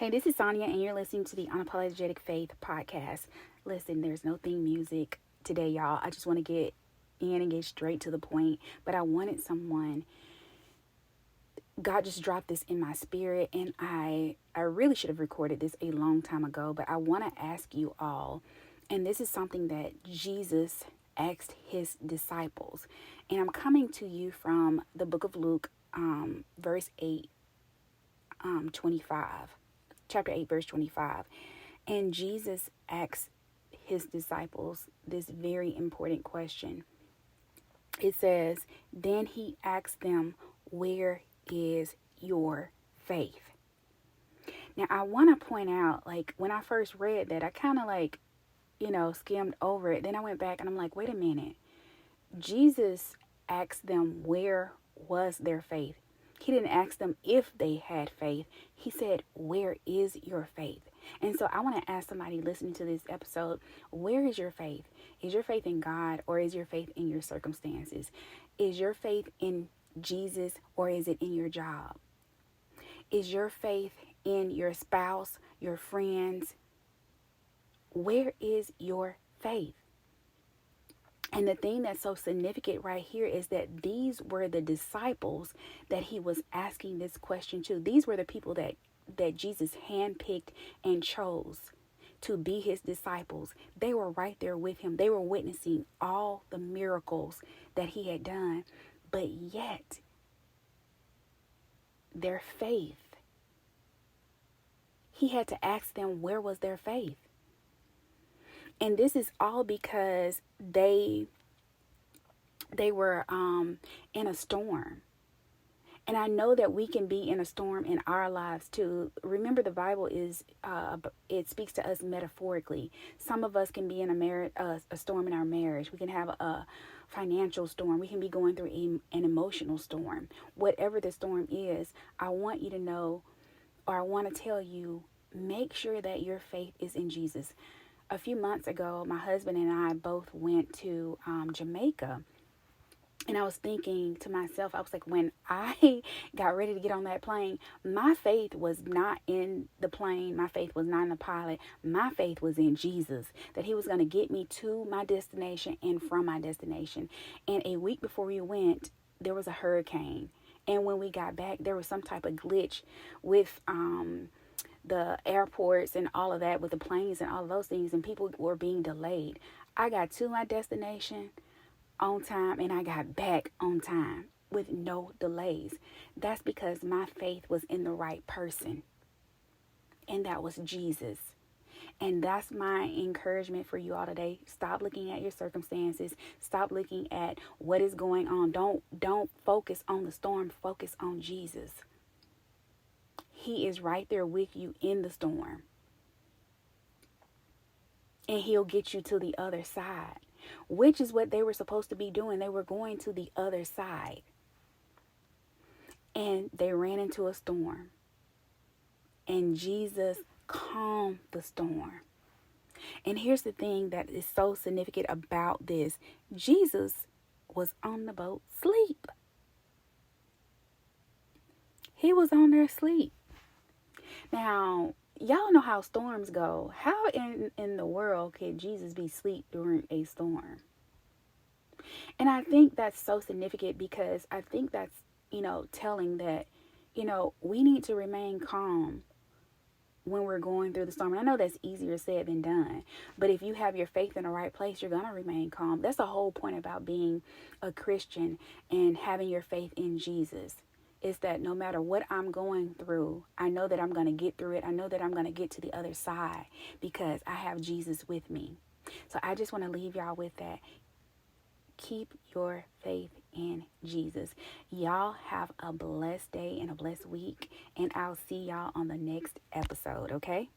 Hey, this is Sonya, and you're listening to the Unapologetic Faith podcast. Listen, there's no theme music today, y'all. I just want to get in and get straight to the point. But I wanted someone. God just dropped this in my spirit, and I really should have recorded this a long time ago. But I want to ask you all, and this is something that Jesus asked his disciples, and I'm coming to you from the book of Luke, verse 8, 25. Chapter 8, verse 25. And Jesus asks his disciples this very important question. It says, then he asked them, where is your faith? Now, I want to point out, when I first read that, I kind of skimmed over it. Then I went back and I'm like, wait a minute. Jesus asked them, where was their faith? He didn't ask them if they had faith. He said, where is your faith? And so I want to ask somebody listening to this episode, where is your faith? Is your faith in God, or is your faith in your circumstances? Is your faith in Jesus, or is it in your job? Is your faith in your spouse, your friends? Where is your faith? And the thing that's so significant right here is that these were the disciples that he was asking this question to. These were the people that Jesus handpicked and chose to be his disciples. They were right there with him. They were witnessing all the miracles that he had done. But yet, their faith, he had to ask them, where was their faith? And this is all because they were in a storm. And I know that we can be in a storm in our lives too. Remember, the Bible it speaks to us metaphorically. Some of us can be in a storm in our marriage. We can have a financial storm. We can be going through an emotional storm. Whatever the storm is, I want you to know, or I want to tell you, make sure that your faith is in Jesus. A few months ago, my husband and I both went to Jamaica. And I was thinking to myself, I was like, when I got ready to get on that plane, my faith was not in the plane. My faith was not in the pilot. My faith was in Jesus, that he was going to get me to my destination and from my destination. And a week before we went, there was a hurricane. And when we got back, there was some type of glitch with the airports and all of that, with the planes and all of those things, and people were being delayed. I got to my destination on time, and I got back on time with no delays. That's because my faith was in the right person, and that was Jesus. And that's my encouragement for you all today. Stop looking at your circumstances. Stop looking at what is going on. Don't focus on the storm. Focus on Jesus. He is right there with you in the storm. And he'll get you to the other side, which is what they were supposed to be doing. They were going to the other side. And they ran into a storm. And Jesus calmed the storm. And here's the thing that is so significant about this. Jesus was on the boat asleep. He was on there asleep. Now, y'all know how storms go. How in the world could Jesus be asleep during a storm? And I think that's so significant, because I think that's, telling that, we need to remain calm when we're going through the storm. And I know that's easier said than done. But if you have your faith in the right place, you're going to remain calm. That's the whole point about being a Christian and having your faith in Jesus. Is that no matter what I'm going through, I know that I'm going to get through it. I know that I'm going to get to the other side because I have Jesus with me. So I just want to leave y'all with that. Keep your faith in Jesus. Y'all have a blessed day and a blessed week. And I'll see y'all on the next episode, okay?